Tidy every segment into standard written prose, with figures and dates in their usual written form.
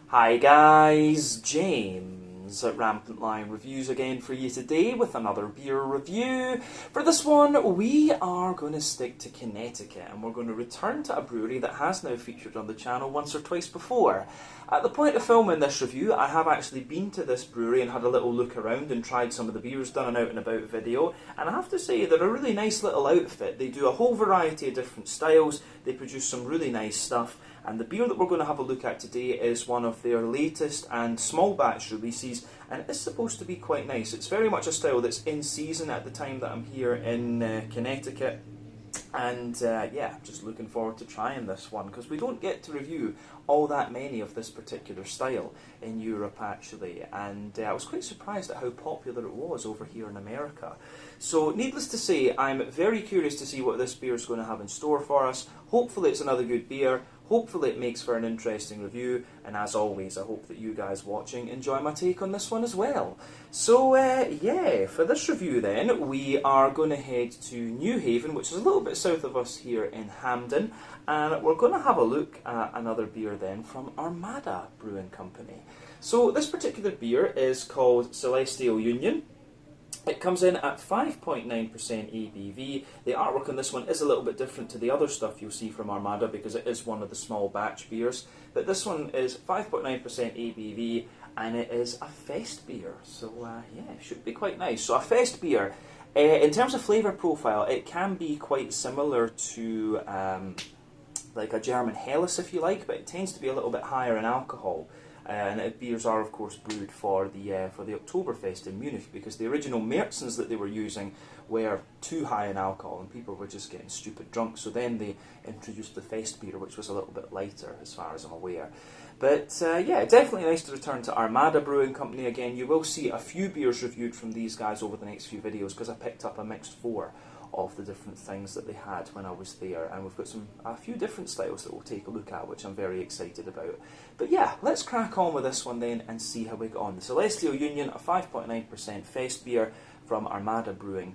Hi guys, James at Rampant Lion Reviews again for you today with another beer review. For this one, we are going to stick to Connecticut and we're going to return to a brewery that has now featured on the channel once or twice before. At the point of filming this review, I have actually been to this brewery and had a little look around and tried some of the beers, done an out and about video, and I have to say they're a really nice little outfit. They do a whole variety of different styles, they produce some really nice stuff. And the beer that we're going to have a look at today is one of their latest and small batch releases, and it's supposed to be quite nice. It's very much a style that's in season at the time that I'm here in Connecticut, and yeah, just looking forward to trying this one, because we don't get to review all that many of this particular style in Europe actually, and I was quite surprised at how popular it was over here in America. So needless to say, I'm very curious to see what this beer is going to have in store for us. Hopefully it's another good beer. Hopefully it makes for an interesting review, and as always I hope that you guys watching enjoy my take on this one as well. So yeah, for this review then, we are going to head to New Haven, which is a little bit south of us here in Hamden, and we're going to have a look at another beer then from Armada Brewing Company. So this particular beer is called Celestial Union. It comes in at 5.9% ABV. The artwork on this one is a little bit different to the other stuff you'll see from Armada because it is one of the small batch beers. But this one is 5.9% ABV and it is a Festbier. So yeah, it should be quite nice. So a Festbier, in terms of flavour profile, it can be quite similar to like a German Helles if you like, but it tends to be a little bit higher in alcohol. And beers are of course brewed for the Oktoberfest in Munich, because the original Märzens that they were using were too high in alcohol and people were just getting stupid drunk, so then they introduced the Festbier, which was a little bit lighter as far as I'm aware. But yeah, definitely nice to return to Armada Brewing Company again. You will see a few beers reviewed from these guys over the next few videos because I picked up a mixed 4 of the different things that they had when I was there, and we've got a few different styles that we'll take a look at, which I'm very excited about. But yeah, let's crack on with this one then and see how we get on. The Celestial Union, a 5.9% Festbier from Armada Brewing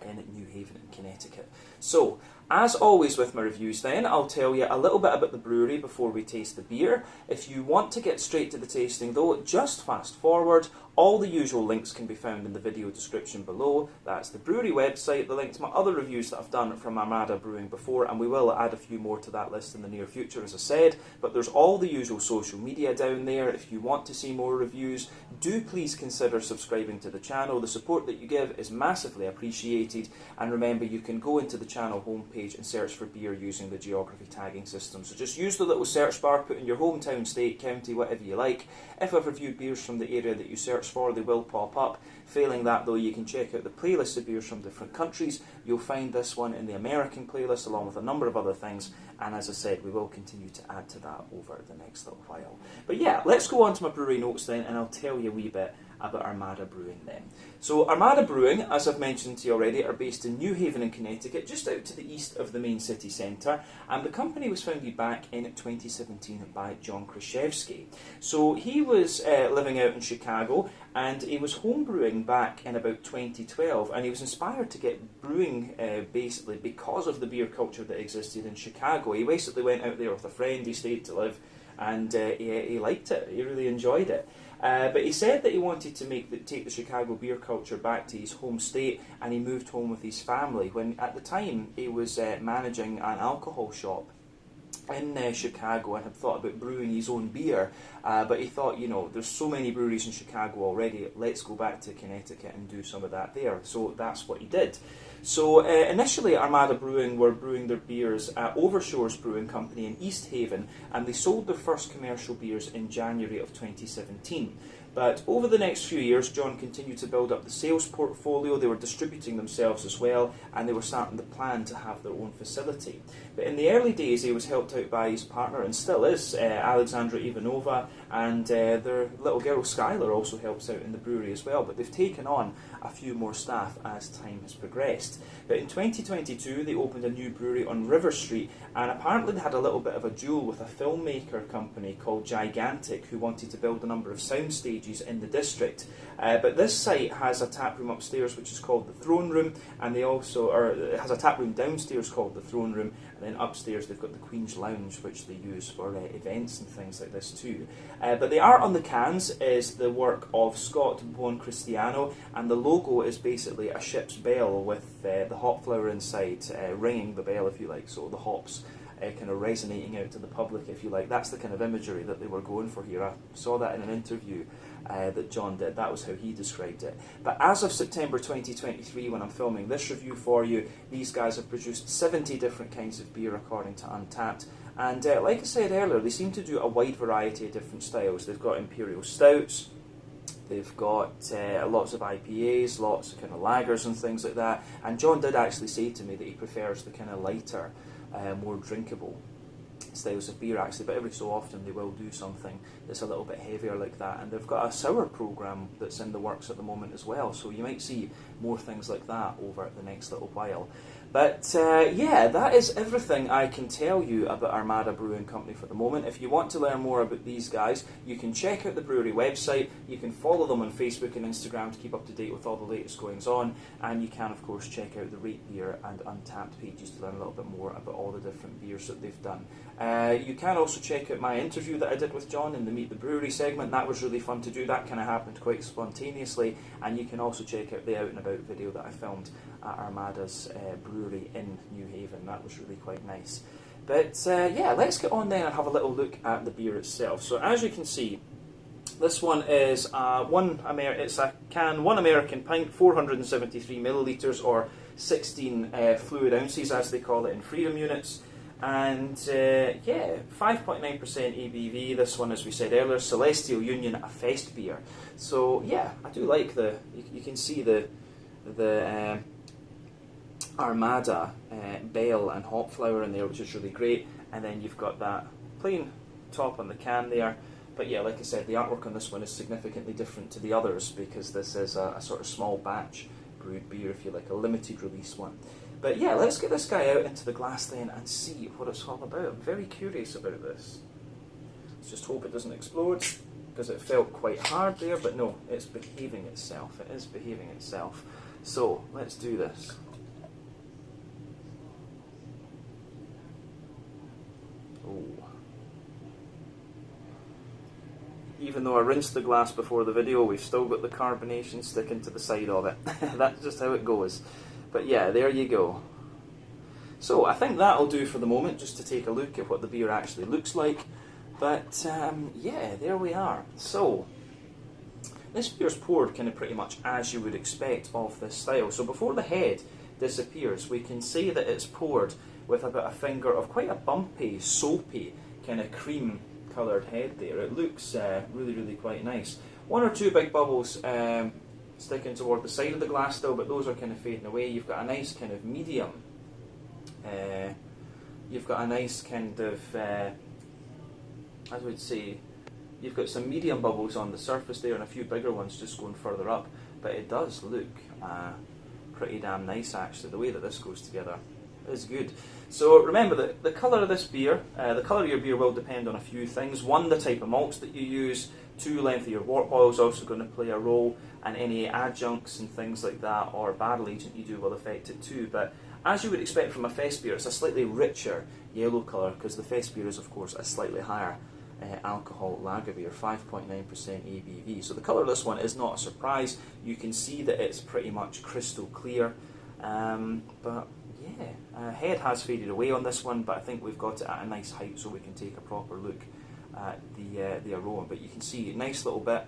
in New Haven in Connecticut. So, as always with my reviews then, I'll tell you a little bit about the brewery before we taste the beer. If you want to get straight to the tasting though, just fast forward. All the usual links can be found in the video description below. That's the brewery website, the link to my other reviews that I've done from Armada Brewing before, and we will add a few more to that list in the near future as I said, but there's all the usual social media down there. If you want to see more reviews, do please consider subscribing to the channel. The support that you give is massively appreciated, and remember you can go into the channel homepage and search for beer using the geography tagging system. So just use the little search bar, put in your hometown, state, county, whatever you like. If I've reviewed beers from the area that you search for, they will pop up. Failing that though, you can check out the playlist of beers from different countries. You'll find this one in the American playlist along with a number of other things, and as I said, we will continue to add to that over the next little while. But yeah, let's go on to my brewery notes then, and I'll tell you a wee bit about Armada Brewing then. So Armada Brewing, as I've mentioned to you already, are based in New Haven in Connecticut, just out to the east of the main city centre, and the company was founded back in 2017 by John Kraszewski. So he was living out in Chicago, and he was homebrewing back in about 2012, and he was inspired to get brewing basically because of the beer culture that existed in Chicago. He basically went out there with a friend, he stayed to live, and he liked it, he really enjoyed it. But he said that he wanted to take the Chicago beer culture back to his home state, and he moved home with his family when at the time he was managing an alcohol shop in Chicago and had thought about brewing his own beer, but he thought, you know, there's so many breweries in Chicago already, let's go back to Connecticut and do some of that there. So that's what he did. So initially Armada Brewing were brewing their beers at Overshores Brewing Company in East Haven, and they sold their first commercial beers in January of 2017. But over the next few years, John continued to build up the sales portfolio. They were distributing themselves as well, and they were starting to plan to have their own facility. But in the early days, he was helped out by his partner, and still is, Alexandra Ivanova, and their little girl Skylar also helps out in the brewery as well. But they've taken on a few more staff as time has progressed. But in 2022, they opened a new brewery on River Street, and apparently they had a little bit of a duel with a filmmaker company called Gigantic, who wanted to build a number of sound stages in the district. But this site has a tap room upstairs which is called the Throne Room, and it has a tap room downstairs called the Throne Room, and then upstairs they've got the Queen's lounge, which they use for events and things like this too. But the art on the cans is the work of Scott Buoncristiano, and the logo is basically a ship's bell with the hop flower inside, ringing the bell if you like, so the hops kind of resonating out to the public if you like. That's the kind of imagery that they were going for here. I saw that in an interview that John did. That was how he described it. But as of September 2023, when I'm filming this review for you, these guys have produced 70 different kinds of beer according to Untappd. And like I said earlier, they seem to do a wide variety of different styles. They've got imperial stouts, they've got lots of IPAs, lots of kind of lagers and things like that. And John did actually say to me that he prefers the kind of lighter, more drinkable styles of beer actually, but every so often they will do something that's a little bit heavier like that. And they've got a sour program that's in the works at the moment as well, so you might see more things like that over the next little while. But yeah, that is everything I can tell you about Armada Brewing Company for the moment. If you want to learn more about these guys, you can check out the brewery website, you can follow them on Facebook and Instagram to keep up to date with all the latest goings on, and you can of course check out the Rate Beer and Untappd pages to learn a little bit more about all the different beers that they've done. You can also check out my interview that I did with John in the Meet the Brewery segment. That was really fun to do. That kind of happened quite spontaneously. And you can also check out the Out and About video that I filmed at Armada's brewery in New Haven. That was really quite nice. But yeah, let's get on then and have a little look at the beer itself. So as you can see, this one is it's a can, 1 American pint, 473 millilitres, or 16 fluid ounces as they call it in freedom units. And yeah, 5.9% ABV. This one, as we said earlier, Celestial Union, a Festbier. So yeah, I do like you can see the Armada bell and hop flower in there, which is really great. And then you've got that plain top on the can there. But yeah, like I said, the artwork on this one is significantly different to the others because this is a sort of small batch brewed beer, if you like, a limited release one. But yeah, let's get this guy out into the glass then and see what it's all about. I'm very curious about this. Let's just hope it doesn't explode, because it felt quite hard there, but no, it's behaving itself. It is behaving itself. So, let's do this. Oh. Even though I rinsed the glass before the video, we've still got the carbonation sticking to the side of it. That's just how it goes. But yeah, there you go. So I think that'll do for the moment, just to take a look at what the beer actually looks like. But yeah, there we are. So this beer's poured kind of pretty much as you would expect of this style. So before the head disappears, we can see that it's poured with about a finger of quite a bumpy, soapy, kind of cream coloured head there. It looks really, really quite nice. 1 or 2 big bubbles sticking toward the side of the glass still, but those are kind of fading away. You've got a nice kind of medium, you've got a nice kind of, I would say, you've got some medium bubbles on the surface there and a few bigger ones just going further up, but it does look pretty damn nice actually. The way that this goes together is good. So remember that the colour of this beer, the colour of your beer will depend on a few things. 1, the type of malts that you use. 2, length of your wort boil is also going to play a role, and any adjuncts and things like that or barrel agent you do will affect it too. But as you would expect from a Festbier, it's a slightly richer yellow colour because the Festbier is of course a slightly higher alcohol lager beer, 5.9% ABV. So the colour of this one is not a surprise. You can see that it's pretty much crystal clear, but yeah, head has faded away on this one, but I think we've got it at a nice height so we can take a proper look at the aroma. But you can see a nice little bit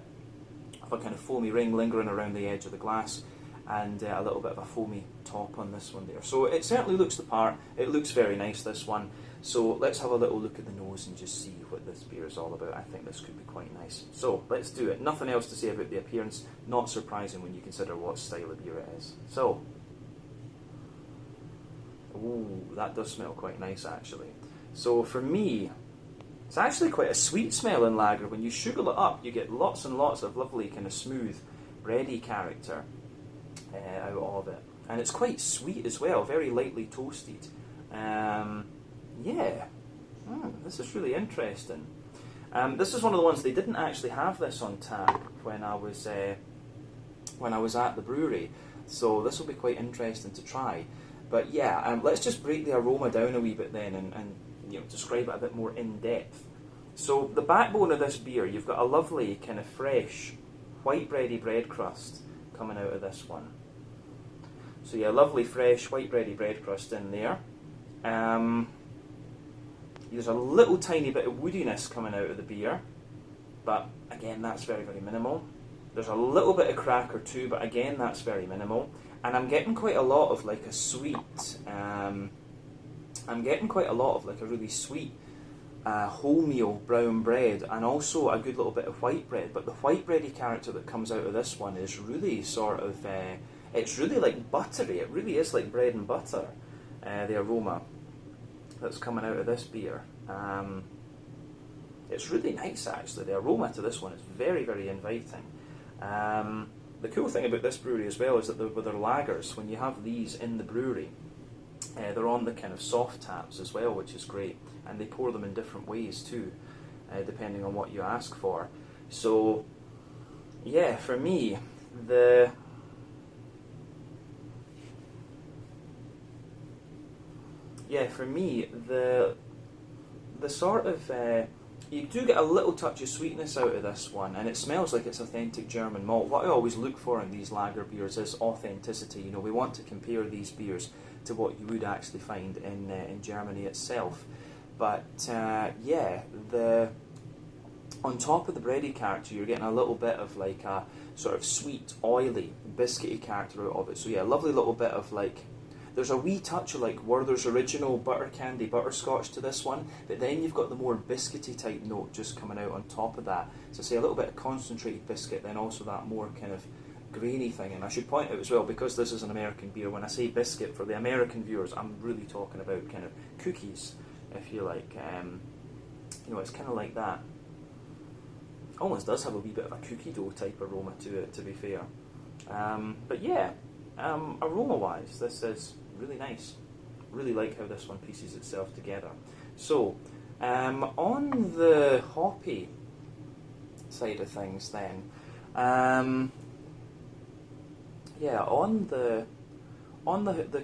of a kind of foamy ring lingering around the edge of the glass, and a little bit of a foamy top on this one there. So it certainly looks the part. It looks very nice, this one. So let's have a little look at the nose and just see what this beer is all about. I think this could be quite nice. So let's do it. Nothing else to say about the appearance. Not surprising when you consider what style of beer it is. So, ooh, that does smell quite nice actually. So for me, it's actually quite a sweet smelling lager. When you sugar it up, you get lots and lots of lovely kind of smooth, bready character out of it. And it's quite sweet as well, very lightly toasted. Yeah, this is really interesting. This is one of the ones, they didn't actually have this on tap when I was at the brewery, so this will be quite interesting to try. But yeah, let's just break the aroma down a wee bit then, and describe it a bit more in depth. So the backbone of this beer, you've got a lovely kind of fresh white bready bread crust coming out of this one. So yeah, lovely fresh white bready bread crust in there. There's a little tiny bit of woodiness coming out of the beer, but again, that's very, very minimal. There's a little bit of cracker too, but again, that's very minimal. And I'm getting quite a lot of like a sweet, I'm getting quite a lot of like a really sweet wholemeal brown bread, and also a good little bit of white bread. But the white bready character that comes out of this one is really sort of, it's really like buttery. It really is like bread and butter, the aroma that's coming out of this beer. It's really nice actually. The aroma to this one is very, very inviting. The cool thing about this brewery as well is that with their lagers, when you have these in the brewery, they're on the kind of soft taps as well, which is great, and they pour them in different ways too, depending on what you ask for. So yeah, for me, the sort of, you do get a little touch of sweetness out of this one, and it smells like it's authentic German malt. What I always look for in these lager beers is authenticity. We want to compare these beers to what you would actually find in Germany itself. But yeah, on top of the bready character, you're getting a little bit of like a sort of sweet, oily, biscuity character out of it. So yeah, a lovely little bit of like, there's a wee touch of like Werther's original butter candy butterscotch to this one, but then you've got the more biscuity type note just coming out on top of that. So say a little bit of concentrated biscuit, then also that more kind of grainy thing. And I should point out as well, because this is an American beer, when I say biscuit, for the American viewers, I'm really talking about kind of cookies, if you like. It's kind of like that. Almost does have a wee bit of a cookie dough type aroma to it, to be fair. But yeah, aroma-wise, this is really nice. Really like how this one pieces itself together. So, on the hoppy side of things then, on the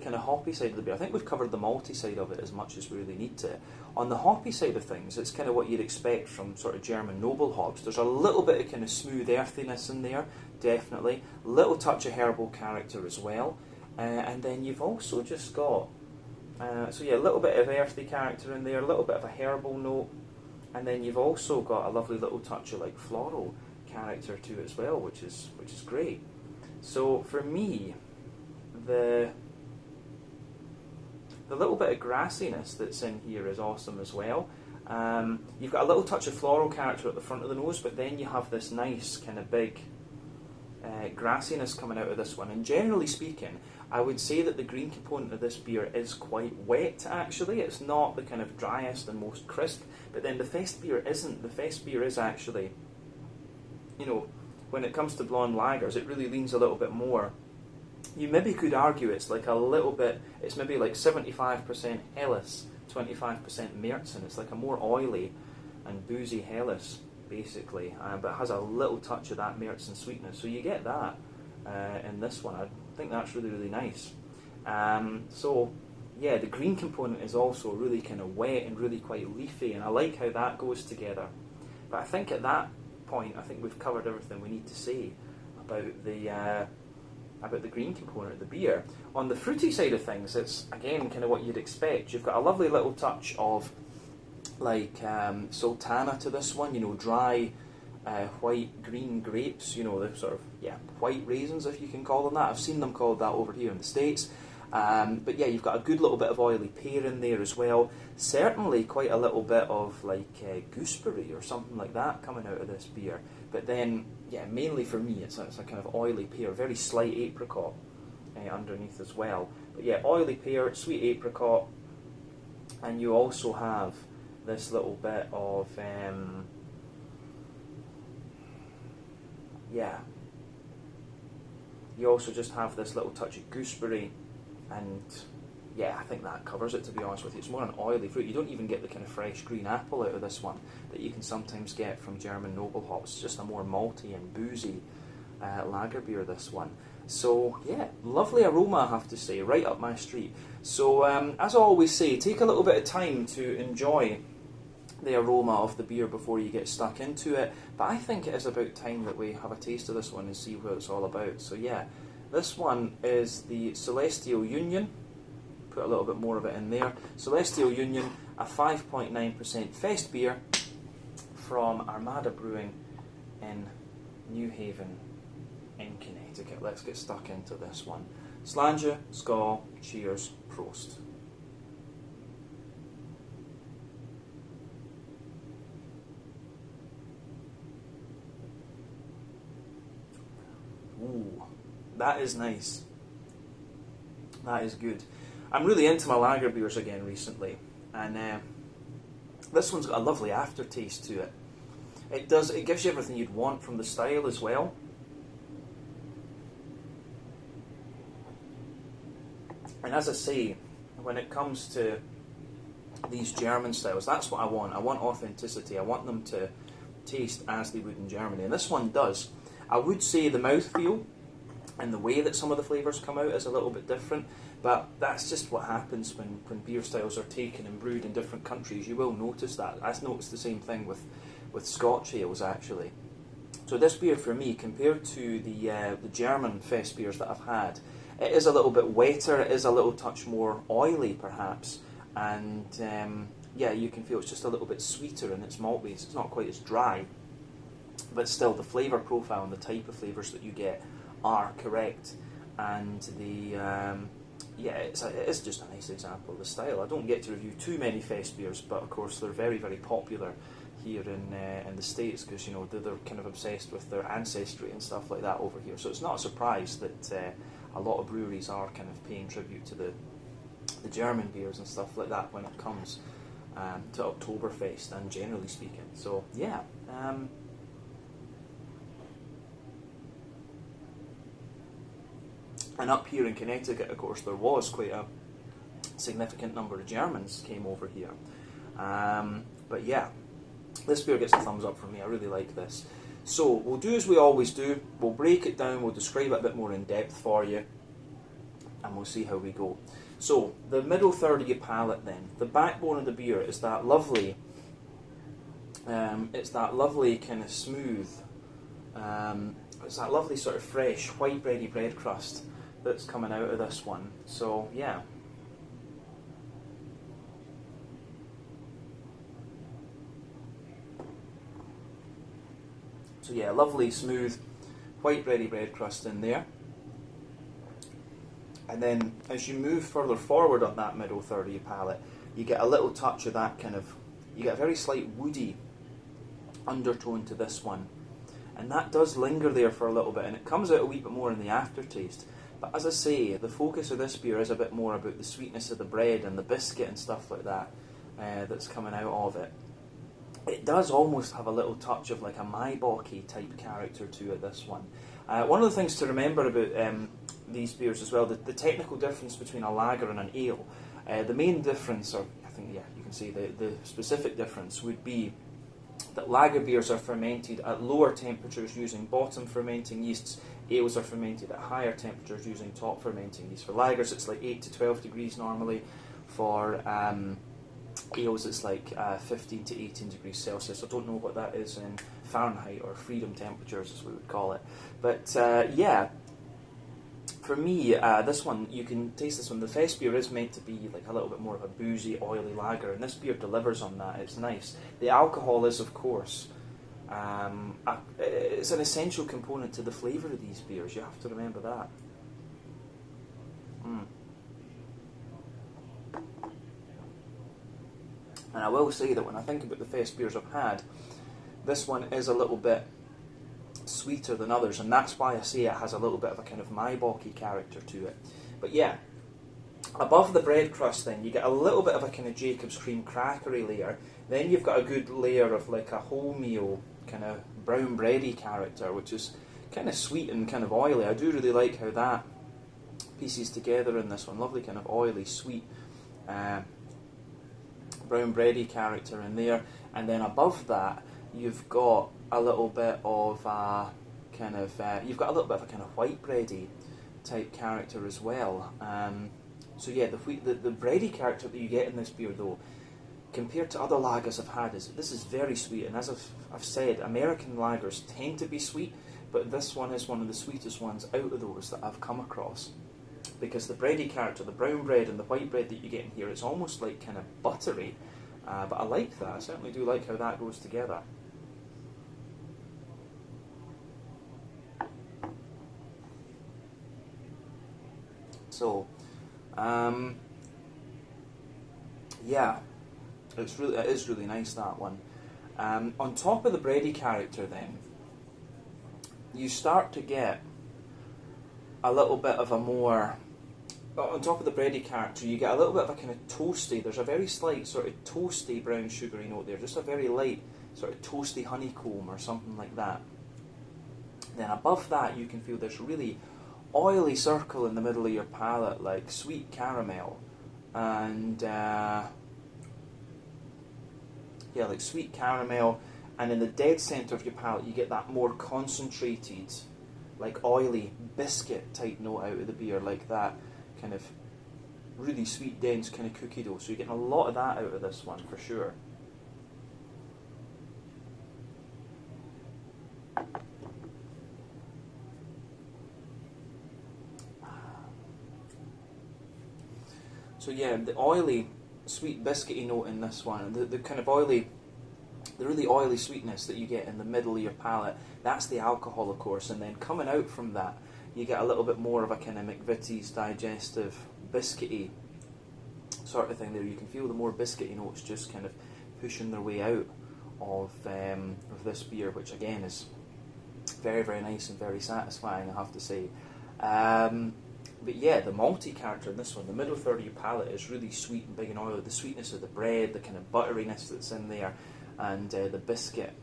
kind of hoppy side of the beer, I think we've covered the malty side of it as much as we really need to. On the hoppy side of things, it's kind of what you'd expect from sort of German noble hops. There's a little bit of kind of smooth earthiness in there, definitely. Little touch of herbal character as well. And then you've also just got, a little bit of earthy character in there, a little bit of a herbal note. And then you've also got a lovely little touch of like floral character to it as well, which is great. So for me, the little bit of grassiness that's in here is awesome as well. You've got a little touch of floral character at the front of the nose, but then you have this nice kind of big grassiness coming out of this one. And generally speaking, I would say that the green component of this beer is quite wet actually. It's not the kind of driest and most crisp, but then the Festbier isn't. The Festbier is actually, when it comes to blonde lagers, it really leans a little bit more. You maybe could argue it's like a little bit, it's maybe like 75% Helles, 25% Märzen. It's like a more oily and boozy Helles, basically, but it has a little touch of that Märzen sweetness. So you get that in this one. I think that's really, really nice. So yeah, the green component is also really kind of wet and really quite leafy, and I like how that goes together. But I think at that point, I think we've covered everything we need to say about the green component of the beer. On the fruity side of things, it's again kind of what you'd expect. You've got a lovely little touch of like sultana to this one, dry white green grapes, the sort of white raisins, if you can call them that. I've seen them called that over here in the States. But yeah, you've got a good little bit of oily pear in there as well. Certainly quite a little bit of like gooseberry or something like that coming out of this beer. But then, yeah, mainly for me, it's a kind of oily pear, very slight apricot underneath as well. But yeah, oily pear, sweet apricot, and you also have this little bit of, you also just have this little touch of gooseberry, and yeah, I think that covers it, to be honest with you. It's more an oily fruit. You don't even get the kind of fresh green apple out of this one that you can sometimes get from German noble hops. It's just a more malty and boozy lager beer, this one. So yeah, lovely aroma, I have to say, right up my street. So as I always say, take a little bit of time to enjoy the aroma of the beer before you get stuck into it. But I think it is about time that we have a taste of this one and see what it's all about. So yeah, this one is the Celestial Union. Put a little bit more of it in there. Celestial Union, a 5.9% Festbier from Armada Brewing in New Haven in Connecticut. Let's get stuck into this one. Slàinte, skål, cheers, prost. Ooh, that is nice. That is good. I'm really into my lager beers again recently, and this one's got a lovely aftertaste to it. It gives you everything you'd want from the style as well. And as I say, when it comes to these German styles, that's what I want. I want authenticity. I want them to taste as they would in Germany, and this one does. I would say the mouthfeel and the way that some of the flavours come out is a little bit different, but that's just what happens when beer styles are taken and brewed in different countries. You will notice that. I've noticed the same thing with Scotch ales, actually. So this beer, for me, compared to the German Fest beers that I've had, it is a little bit wetter, it is a little touch more oily, perhaps, and yeah, you can feel it's just a little bit sweeter in its malt base. It's not quite as dry, but still the flavour profile and the type of flavours that you get are correct, and the yeah, it is just a nice example of the style. I don't get to review too many Fest beers, but of course they're very, very popular here in the States, because you know they're kind of obsessed with their ancestry and stuff like that over here. So it's not a surprise that a lot of breweries are kind of paying tribute to the German beers and stuff like that when it comes to Oktoberfest and generally speaking. So yeah. And up here in Connecticut, of course, there was quite a significant number of Germans came over here. But yeah, this beer gets a thumbs up from me. I really like this. So we'll do as we always do. We'll break it down, we'll describe it a bit more in depth for you, and we'll see how we go. So the middle third of your palate then. The backbone of the beer is that lovely, it's that lovely kind of smooth, it's that lovely sort of fresh, white bready bread crust that's coming out of this one. So yeah. So yeah, lovely, smooth, white bready bread crust in there. And then as you move further forward on that middle third of your palate, you get a little touch of that kind of, you get a very slight woody undertone to this one. And that does linger there for a little bit, and it comes out a wee bit more in the aftertaste. But as I say, the focus of this beer is a bit more about the sweetness of the bread and the biscuit and stuff like that that's coming out of it. It does almost have a little touch of like a Maibocky type character to it, this one. One of the things to remember about these beers as well, the technical difference between a lager and an ale. The main difference, or I think, yeah, you can say the specific difference would be that lager beers are fermented at lower temperatures using bottom fermenting yeasts. Ales are fermented at higher temperatures using top fermenting yeast. For lagers, it's like 8 to 12 degrees normally. For ales, it's like 15 to 18 degrees Celsius. I don't know what that is in Fahrenheit, or freedom temperatures as we would call it. But yeah, for me, this one, you can taste this one. The Fest beer is meant to be like a little bit more of a boozy, oily lager, and this beer delivers on that. It's nice. The alcohol is, of course, it's an essential component to the flavour of these beers. You have to remember that. And I will say that when I think about the Fest beers I've had, this one is a little bit sweeter than others, and that's why I say it has a little bit of a kind of Maibocky character to it. But yeah, above the bread crust then, you get a little bit of a kind of Jacob's cream crackery layer. Then you've got a good layer of like a wholemeal kind of brown bready character, which is kind of sweet and kind of oily. I do really like how that pieces together in this one. Lovely kind of oily, sweet brown bready character in there. And then above that, you've got a little bit of a kind of, you've got a little bit of a kind of white bready type character as well. So yeah, the bready character that you get in this beer, though, compared to other lagers I've had, this is very sweet. And as I've said, American lagers tend to be sweet, but this one is one of the sweetest ones out of those that I've come across. Because the bready character, the brown bread and the white bread that you get in here, it's almost like kind of buttery. But I like that. I certainly do like how that goes together. So, yeah, it is really nice, that one. On top of the bready character, then, you start to get a little bit of a more... On top of the bready character, you get a little bit of a kind of toasty. There's a very slight sort of toasty brown sugary note there, just a very light sort of toasty honeycomb or something like that. Then above that, you can feel this really oily circle in the middle of your palate, like sweet caramel, and yeah, like sweet caramel. And in the dead centre of your palate, you get that more concentrated, like oily biscuit type note out of the beer, like that kind of really sweet, dense kind of cookie dough. So you're getting a lot of that out of this one for sure. So yeah, the oily, sweet biscuity note in this one, the kind of oily, the really oily sweetness that you get in the middle of your palate, that's the alcohol, of course. And then coming out from that, you get a little bit more of a kind of McVitie's digestive, biscuity sort of thing there. You can feel the more biscuity notes just kind of pushing their way out of this beer, which again is very, very nice and very satisfying, I have to say. But yeah, the malty character in this one, the middle third of your palate is really sweet and big and oily. The sweetness of the bread, the kind of butteriness that's in there, and the biscuit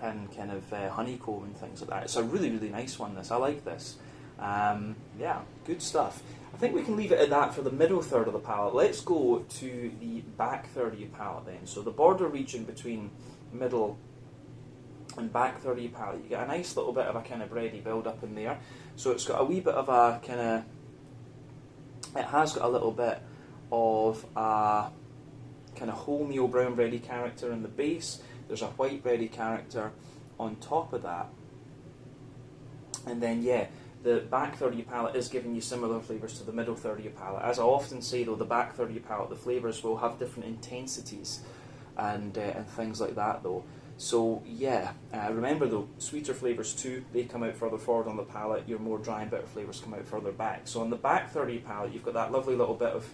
and kind of honeycomb and things like that. It's a really, really nice one, this. I like this. Yeah, good stuff. I think we can leave it at that for the middle third of the palate. Let's go to the back third of your palate then. So the border region between middle and back third of your palate, you get a nice little bit of a kind of bready build up in there. So it's got a wee bit of a kind of, it has got a little bit of a kind of wholemeal brown bready character in the base. There's a white bready character on top of that. And then, yeah, the back third of your palate is giving you similar flavours to the middle third of your palate. As I often say, though, the back third of your palate, the flavours will have different intensities and things like that, though. So, yeah, remember, though, sweeter flavours too, they come out further forward on the palate. Your more dry and bitter flavours come out further back. So on the back third of your palate, you've got that lovely little bit of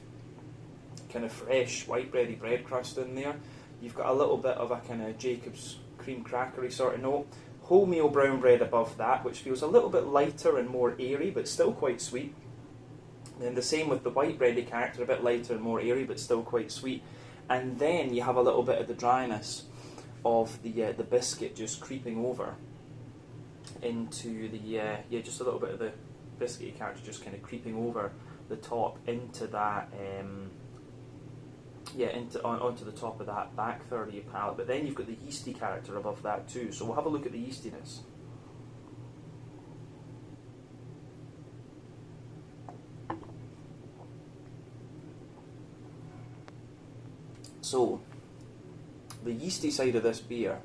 kind of fresh white bready bread crust in there. You've got a little bit of a kind of Jacob's cream crackery sort of note. Wholemeal brown bread above that, which feels a little bit lighter and more airy, but still quite sweet. And the same with the white bready character, a bit lighter and more airy, but still quite sweet. And then you have a little bit of the dryness of the biscuit just creeping over into the, yeah, just a little bit of the biscuity character just kind of creeping over the top into that, onto the top of that back third of your palate. But then you've got the yeasty character above that too. So we'll have a look at the yeastiness. So, the yeasty side of this beer,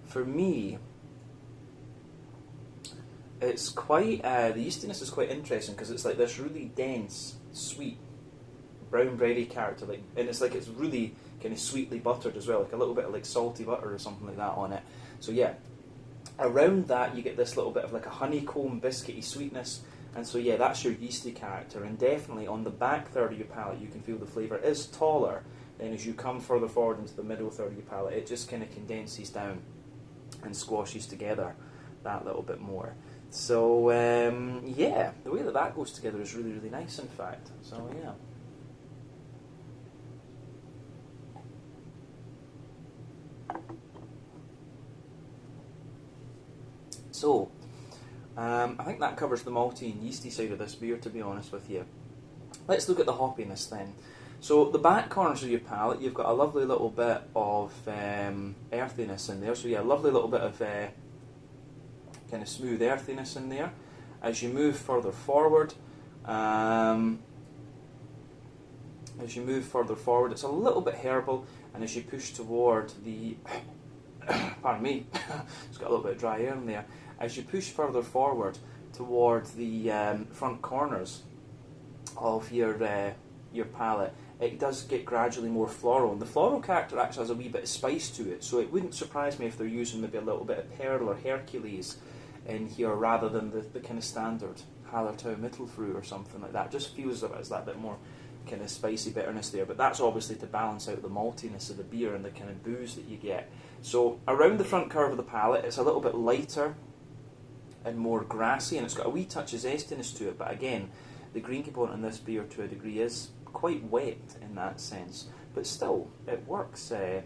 for me, it's quite, the yeastiness is quite interesting because it's like this really dense, sweet, brown bready character, like, and it's like it's really kind of sweetly buttered as well, like a little bit of like salty butter or something like that on it. So yeah, around that you get this little bit of like a honeycomb biscuity sweetness, and so yeah, that's your yeasty character. And definitely on the back third of your palate you can feel the flavour is taller. Then as you come further forward into the middle third of your palate, it just kind of condenses down and squashes together that little bit more. So yeah, the way that that goes together is really, really nice, in fact. So yeah. So, I think that covers the malty and yeasty side of this beer, to be honest with you. Let's look at the hoppiness then. So the back corners of your palate, you've got a lovely little bit of earthiness in there. So yeah, a lovely little bit of kind of smooth earthiness in there. As you move further forward, it's a little bit herbal, and as you push toward the, pardon me, it's got a little bit of dry air in there. As you push further forward toward the front corners of your palate, it does get gradually more floral, and the floral character actually has a wee bit of spice to it, so it wouldn't surprise me if they're using maybe a little bit of Pearl or Hercules in here rather than the kind of standard Hallertau Mittelfrüh or something like that. It just feels like there's that bit more kind of spicy bitterness there, but that's obviously to balance out the maltiness of the beer and the kind of booze that you get. So around the front curve of the palate, it's a little bit lighter and more grassy, and it's got a wee touch of zestiness to it, but again, the green component in this beer to a degree is quite wet in that sense, but still it works. It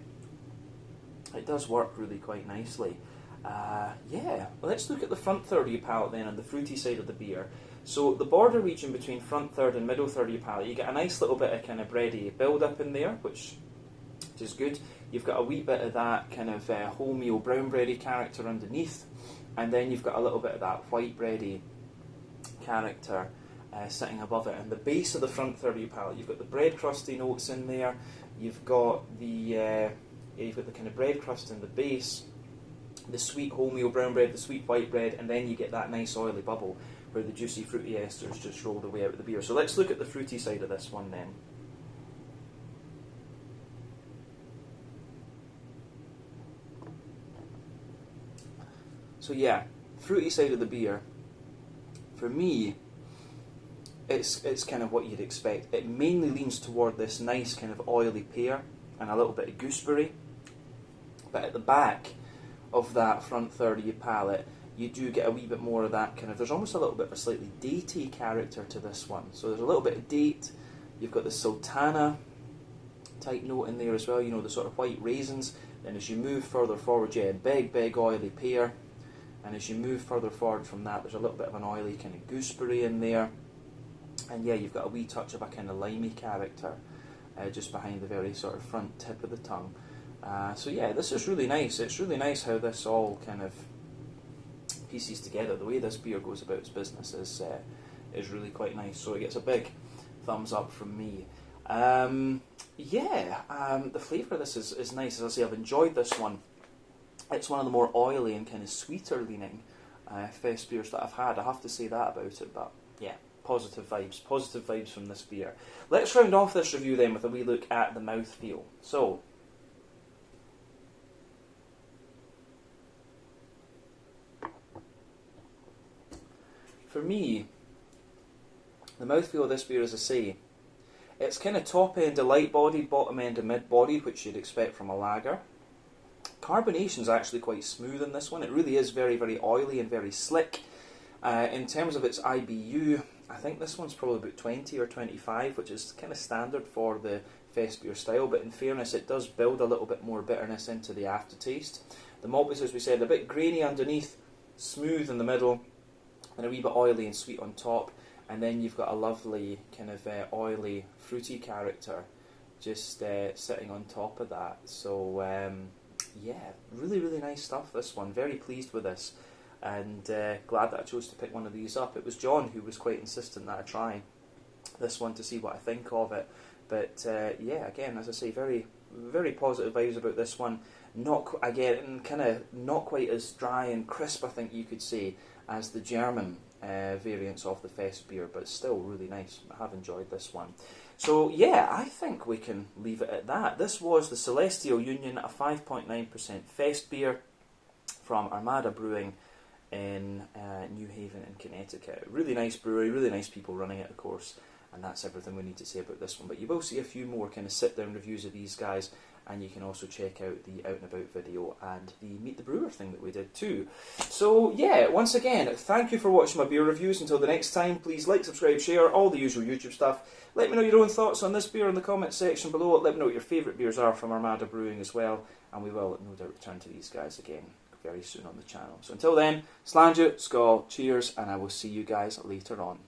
does work really quite nicely. Yeah, let's look at the front third of your palate then, and the fruity side of the beer. So the border region between front third and middle third of your palate, you get a nice little bit of kind of bready build up in there, which is good. You've got a wee bit of that kind of wholemeal brown bready character underneath, and then you've got a little bit of that white bready character sitting above it. And the base of the front third of your palate, you've got the bread crusty notes in there. You've got the kind of bread crust in the base, the sweet wholemeal brown bread, the sweet white bread, and then you get that nice oily bubble where the juicy fruity esters just roll their way out of the beer. So let's look at the fruity side of this one then. So yeah, fruity side of the beer, for me, it's kind of what you'd expect. It mainly leans toward this nice kind of oily pear and a little bit of gooseberry, but at the back of that front third of your palate, you do get a wee bit more of that kind of, there's almost a little bit of a slightly datey character to this one. So there's a little bit of date, you've got the sultana type note in there as well, you know, the sort of white raisins. Then as you move further forward, yeah, big oily pear, and as you move further forward from that, there's a little bit of an oily kind of gooseberry in there, and yeah, you've got a wee touch of a kind of limey character just behind the very sort of front tip of the tongue. So yeah, this is really nice. It's really nice how this all kind of pieces together. The way this beer goes about its business is really quite nice. So it gets a big thumbs up from me. The flavour of this is nice. As I say, I've enjoyed this one. It's one of the more oily and kind of sweeter leaning Festbiers that I've had. I have to say that about it, but yeah, positive vibes from this beer. Let's round off this review then with a wee look at the mouthfeel. So, for me, the mouthfeel of this beer, as I say, it's kind of top end of light bodied, bottom end of mid bodied, which you'd expect from a lager. Carbonation's actually quite smooth in this one. It really is very, very oily and very slick. In terms of its IBU, I think this one's probably about 20 or 25, which is kind of standard for the Festbier style, but in fairness, it does build a little bit more bitterness into the aftertaste. The malt base, as we said, a bit grainy underneath, smooth in the middle, and a wee bit oily and sweet on top, and then you've got a lovely kind of oily, fruity character just sitting on top of that. So yeah, really, really nice stuff, this one. Very pleased with this, and glad that I chose to pick one of these up. It was John who was quite insistent that I try this one to see what I think of it. But yeah, again, as I say, very, very positive vibes about this one. Not quite as dry and crisp, I think you could say, as the German variants of the Festbier, but still really nice. I have enjoyed this one. So yeah, I think we can leave it at that. This was the Celestial Union, a 5.9% Festbier from Armada Brewing in New Haven in Connecticut. Really nice brewery, really nice people running it, of course, and that's everything we need to say about this one. But you will see a few more kind of sit-down reviews of these guys, and you can also check out the Out and About video and the Meet the Brewer thing that we did too. So yeah, once again, thank you for watching my beer reviews. Until the next time, please like, subscribe, share, all the usual YouTube stuff. Let me know your own thoughts on this beer in the comments section below. Let me know what your favourite beers are from Armada Brewing as well, and we will no doubt return to these guys again very soon on the channel. So until then, slàinte, skål, cheers, and I will see you guys later on.